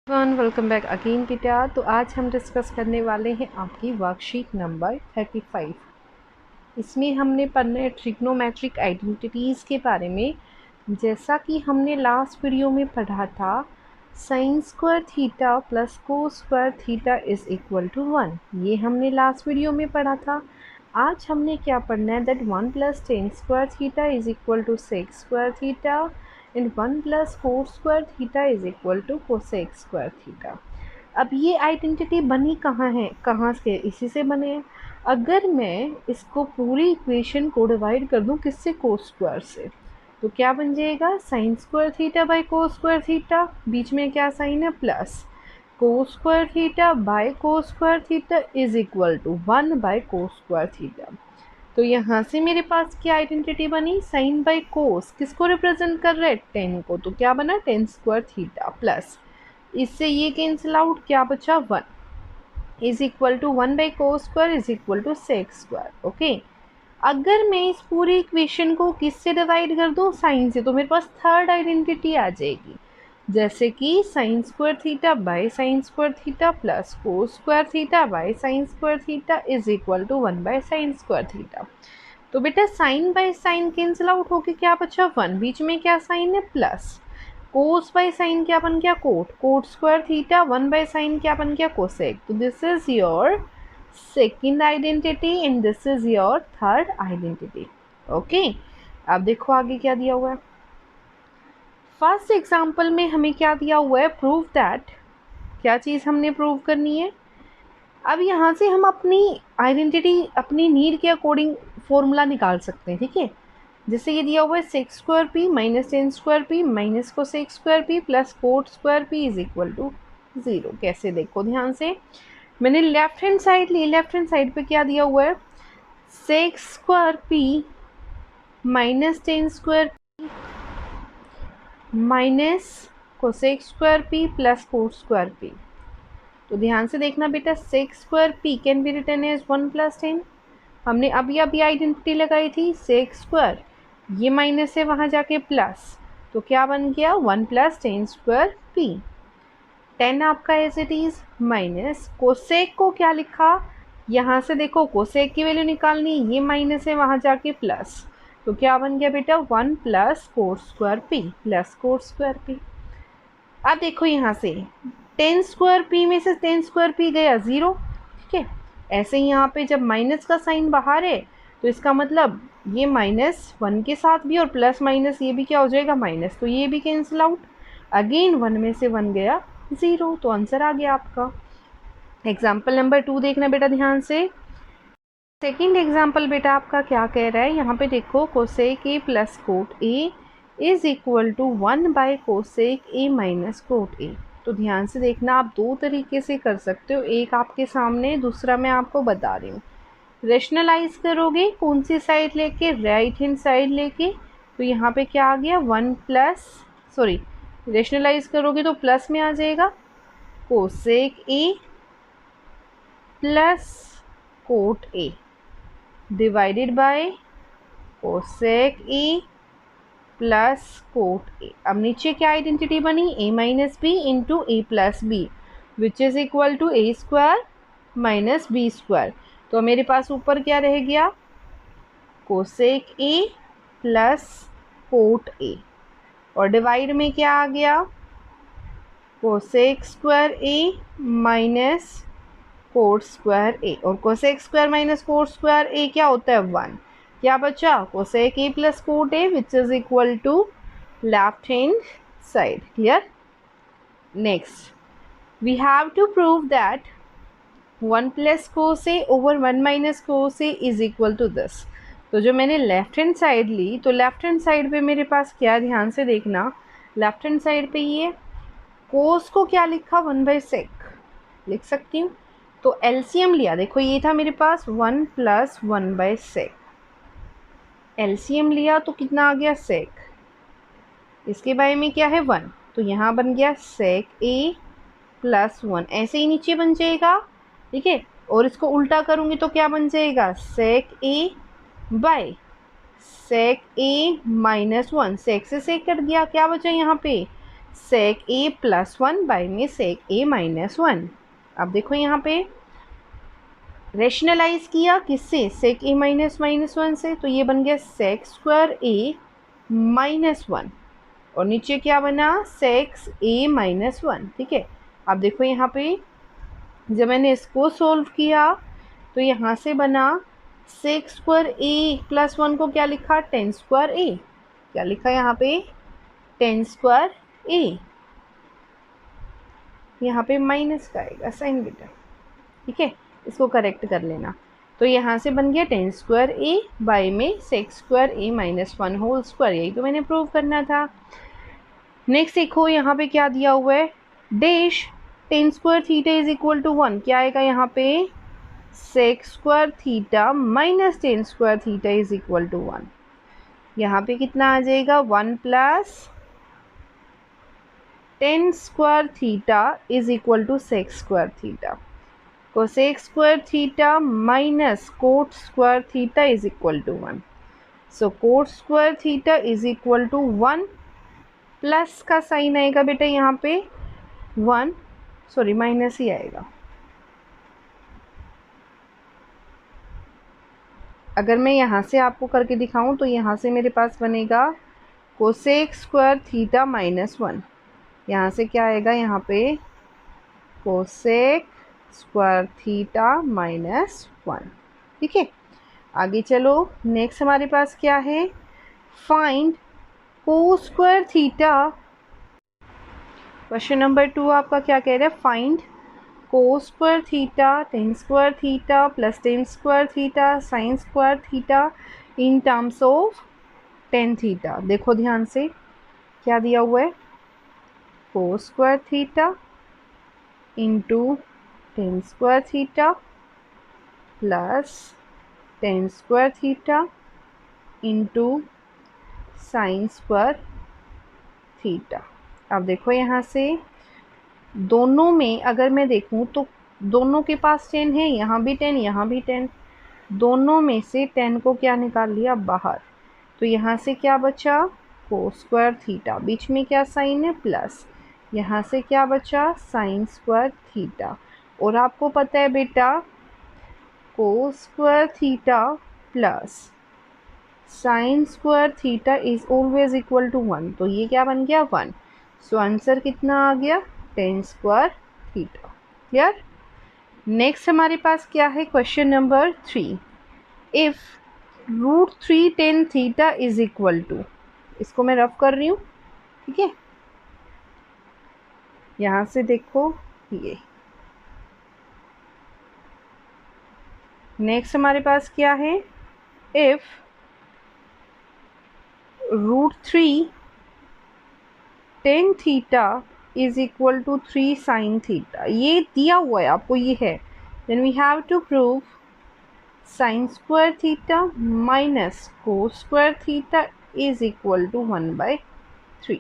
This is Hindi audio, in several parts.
वेलकम बैक अगेन बेटा। तो आज हम डिस्कस करने वाले हैं आपकी वर्कशीट नंबर 35। इसमें हमने पढ़ना है ट्रिग्नोमेट्रिक आइडेंटिटीज़ के बारे में। जैसा कि हमने लास्ट वीडियो में पढ़ा था, sine square theta plus cos square theta is equal to 1। ये हमने लास्ट वीडियो में पढ़ा था। आज हमने क्या पढ़ना है, that 1 plus tan square theta is equal to sec square theta and 1 plus cos square theta is equal to cosec square theta. अब ये आइडेंटिटी बनी कहाँ है, कहाँ से, इसी से बने हैं। अगर मैं इसको पूरी इक्वेशन को डिवाइड कर दूँ किससे, कोस स्क्वायर से, तो क्या बन जाएगा, sine square theta by cos square theta, बीच में क्या साइन है, plus cos square theta by cos square theta is equal to 1 by cos square theta. तो यहाँ से मेरे पास क्या आइडेंटिटी बनी, साइन बाई कोस किसको रिप्रेजेंट कर रहे हैं, 10 को, तो क्या बना, 10 स्क्वायर थीटा प्लस इससे ये कैंसिल आउट, क्या बचा, 1 is equal to 1 by cos square is equal to sec square. Okay, अगर मैं इस पूरी इक्वेशन को किससे डिवाइड कर दूं, साइन से, तो मेरे पास थर्ड आइडेंटिटी आ जाएगी, जैसे कि sine square theta by sine square theta plus cos square theta by sine square theta is equal to 1 by sine square theta. तो बेटा sine by sine cancel out होके क्या बचा, 1, बीच में क्या साइन है, प्लस कोस बाई साइन क्या बन गया, cot, cot square theta, 1 by sine क्या बन गया, कोसेक। तो this is your second identity and this is your third identity. Okay, अब देखो आगे क्या दिया हुआ है। फर्स्ट एग्जाम्पल में हमें क्या दिया हुआ है, प्रूव दैट, क्या चीज़ हमने प्रूव करनी है। अब यहाँ से हम अपनी आइडेंटिटी अपनी नीड के अकॉर्डिंग फॉर्मूला निकाल सकते हैं, ठीक है। जैसे ये दिया हुआ है sec square P minus tan square P minus को sec square P plus cot square P is equal to 0। कैसे, देखो ध्यान से, मैंने लेफ्ट हैंड साइड ली, लेफ्ट हैंड साइड पे क्या दिया हुआ है, sec square P minus tan square P minus cosec square P plus cot square P. तो ध्यान से देखना बेटा, sec square P can be written as 1 plus 10। हमने अभी अभी आइडेंटिटी लगाई थी, सेक्स स्क्वायर, ये माइनस है वहाँ जाके प्लस, तो क्या बन गया, 1 प्लस 10 स्क्वायर पी। 10 आपका as it is minus cosec को क्या लिखा, यहाँ से देखो कोसेक की वैल्यू निकालनी, ये माइनस है वहाँ जाके प्लस, तो क्या बन गया बेटा, 1 plus cot square P plus cot square P. अब देखो यहाँ से 10 स्क्वायर पी में से 10 स्क्वायर पी गया 0, ठीक है। ऐसे ही यहाँ पे जब माइनस का साइन बाहर है तो इसका मतलब ये माइनस 1 के साथ भी और प्लस माइनस ये भी क्या हो जाएगा, माइनस, तो ये भी कैंसिल आउट, अगेन 1 में से 1 गया 0, तो आंसर आ गया आपका। एग्जाम्पल नंबर 2 देखना बेटा ध्यान से। सेकेंड एग्जाम्पल बेटा आपका क्या कह रहा है, यहाँ पे देखो cosec A plus cot A is equal to 1 by cosec A minus cot A. तो ध्यान से देखना, आप दो तरीके से कर सकते हो, एक आपके सामने, दूसरा मैं आपको बता रही हूँ। रेशनलाइज करोगे कौन सी साइड लेके, राइट हैंड साइड लेके, तो यहाँ पे क्या आ गया, 1 प्लस, सॉरी, रेशनलाइज करोगे तो प्लस में आ जाएगा cosec A plus cot A divided by cosec A plus cot A. अब नीचे क्या आइडेंटिटी बनी, A minus B into A plus B which is equal to A square minus B square. तो मेरे पास ऊपर क्या रह गया, cosec A plus cot A, और डिवाइड में क्या आ गया, cosec square A minus cot square A, और cosec square minus cot square A क्या होता है, 1। क्या बचा, cosec A plus cot A which is equal to left hand side. Clear. Next we have to prove that 1 plus cos A over 1 minus cos A is equal to this. तो जो मैंने लेफ्ट हैंड साइड ली, तो लेफ्ट हैंड साइड पे मेरे पास क्या, ध्यान से देखना, लेफ्ट हैंड साइड पे ये कोस को क्या लिखा, 1 बाई सेक लिख सकती हूँ। तो एलसीएम लिया, देखो ये था मेरे पास 1 प्लस 1 बाई सेक, एलसीएम लिया तो कितना आ गया, सेक, इसके बारे में क्या है 1, तो यहाँ बन गया सेक ए प्लस 1, ऐसे ही नीचे बन जाएगा, ठीक है। और इसको उल्टा करूँगी तो क्या बन जाएगा, सेक ए बाय सेक ए माइनस 1, सेक से सेक कट गया, क्या बचा यहाँ पे, सेक ए प्लस 1 बाई में सेक ए माइनस 1। अब देखो यहाँ पे रेशनलाइज किया किससे, सेक ए माइनस 1 से, तो ये बन गया सेक स्क्वायर ए माइनस 1 और नीचे क्या बना, सेक्स ए माइनस 1। ठीक है, अब देखो यहाँ पे जब मैंने इसको सोल्व किया तो यहाँ से बना सेक स्क्वायर ए प्लस 1 को क्या लिखा, टेन स्क्वायर ए। क्या लिखा यहाँ पे, टेन स्क्वायर ए। यहाँ पे माइनस का आएगा साइन बेटा। ठीक है, इसको करेक्ट कर लेना। तो यहाँ से बन गया टेन स्क्वायर ए बाई में sex square A minus 1 whole square. यही तो मैंने प्रूव करना था। नेक्स्ट देखो यहाँ पे क्या दिया हुआ है, dash tan square theta is equal to 1। क्या आएगा यहाँ पे, sec square theta minus tan square theta is equal to 1। यहाँ पे कितना आ जाएगा, 1 plus tan square theta is equal to sec square theta. Cosec square theta minus cot square theta is equal to 1। So cot square theta is equal to 1 plus का साइन आएगा बेटा यहाँ पे 1, सॉरी माइनस ही आएगा। अगर मैं यहाँ से आपको करके दिखाऊं तो यहाँ से मेरे पास बनेगा कोसेक स्क्वायर थीटा माइनस 1। यहाँ से क्या आएगा, यहाँ पे कोसेक स्क्वायर थीटा माइनस 1। ठीक है, आगे चलो। नेक्स्ट हमारे पास क्या है, फाइंड कोस स्क्वायर थीटा। क्वेश्चन नंबर 2 आपका क्या कह रहा है, find cos square theta tan square theta plus tan square theta sine square theta in terms of tan theta. देखो ध्यान से क्या दिया हुआ है, कोस square theta into ten square theta plus tan square theta into sine square theta. अब देखो यहाँ से दोनों में अगर मैं देखूँ तो दोनों के पास 10 है, यहाँ भी 10 यहाँ भी 10। दोनों में से 10 को क्या निकाल लिया बाहर, तो यहाँ से क्या बचा, कोस स्क्वायर थीटा, बीच में क्या साइन है प्लस, यहाँ से क्या बचा साइन स्क्वायर थीटा। और आपको पता है बेटा cos square theta plus sine square theta is always equal to 1, तो ये क्या बन गया 1। सो आंसर कितना आ गया, tan square theta. Clear. Next हमारे पास क्या है, question number 3, if root 3 tan theta is equal to, इसको मैं रफ कर रही हूँ। ठीक है, यहाँ से देखो ये। नेक्स्ट हमारे पास क्या है, if root 3 tan theta is equal to 3 sine theta. ये दिया हुआ है आपको, ये है, then we have to prove sine square theta minus cos square theta is equal to 1/3।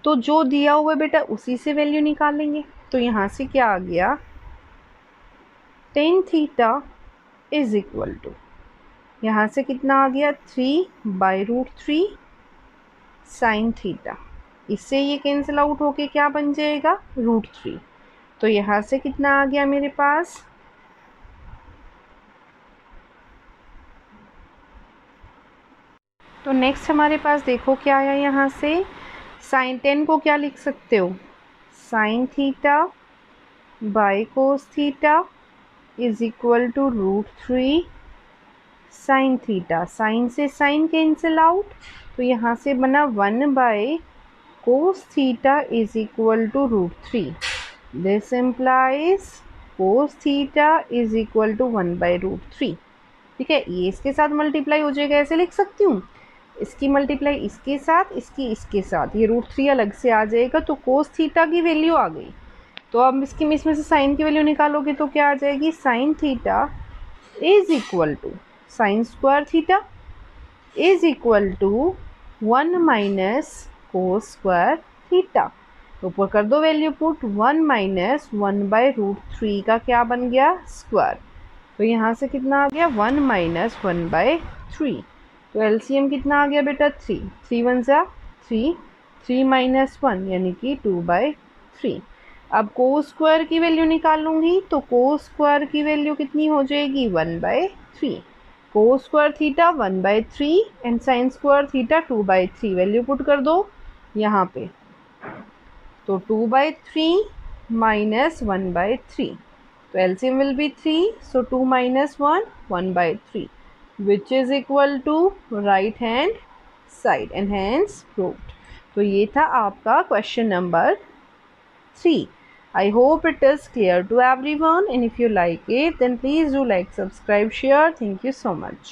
तो जो दिया हुआ है बेटा उसी से वैल्यू निकालेंगे। तो यहाँ से क्या आ गया, tan theta is equal to, यहाँ से कितना आ गया 3/√3 साइन थीटा। इससे ये कैंसिल आउट होके क्या बन जाएगा, √3। तो यहाँ से कितना आ गया मेरे पास, तो नेक्स्ट हमारे पास देखो क्या आया, यहाँ से साइन 10 को क्या लिख सकते हो, sine theta by cos theta is equal to √3 sine theta. Sine से साइन कैंसिल आउट, तो यहाँ से बना 1/कोस theta is equal to √3। This implies cos theta is equal to 1/√3। ठीक है, ये इसके साथ मल्टीप्लाई हो जाएगा, ऐसे लिख सकती हूँ, इसकी मल्टीप्लाई इसके साथ, इसकी इसके साथ, ये √3 अलग से आ जाएगा। तो कोस थीटा की वैल्यू आ गई। तो अब इसमें से साइन की वैल्यू निकालोगे तो क्या आ जाएगी, sine theta is equal to sine square theta is equal to 1 minus cos square theta. ऊपर कर दो वैल्यू पुट, 1 माइनस 1/√3 का क्या बन गया, स्क्वायर। तो यहाँ से कितना आ गया, 1 माइनस 1/3। तो एलसीएम कितना आ गया बेटा, 3 1 ज़ा 3, 3 माइनस 1 यानी कि 2/3। अब को स्क्वायर की वैल्यू निकालूंगी तो को स्क्वायर की वैल्यू कितनी हो जाएगी 1/3। को square theta 1/3 and sign square theta 2/3 value put कर दो यहाँ पे, तो 2/3 minus 1/3, तो LCM will be 3, so 2 minus 1 1/3 which is equal to right hand side and hence proved। तो ये था आपका question number 3। I hope it is clear to everyone, and if you like it then please do like, subscribe, share. Thank you so much।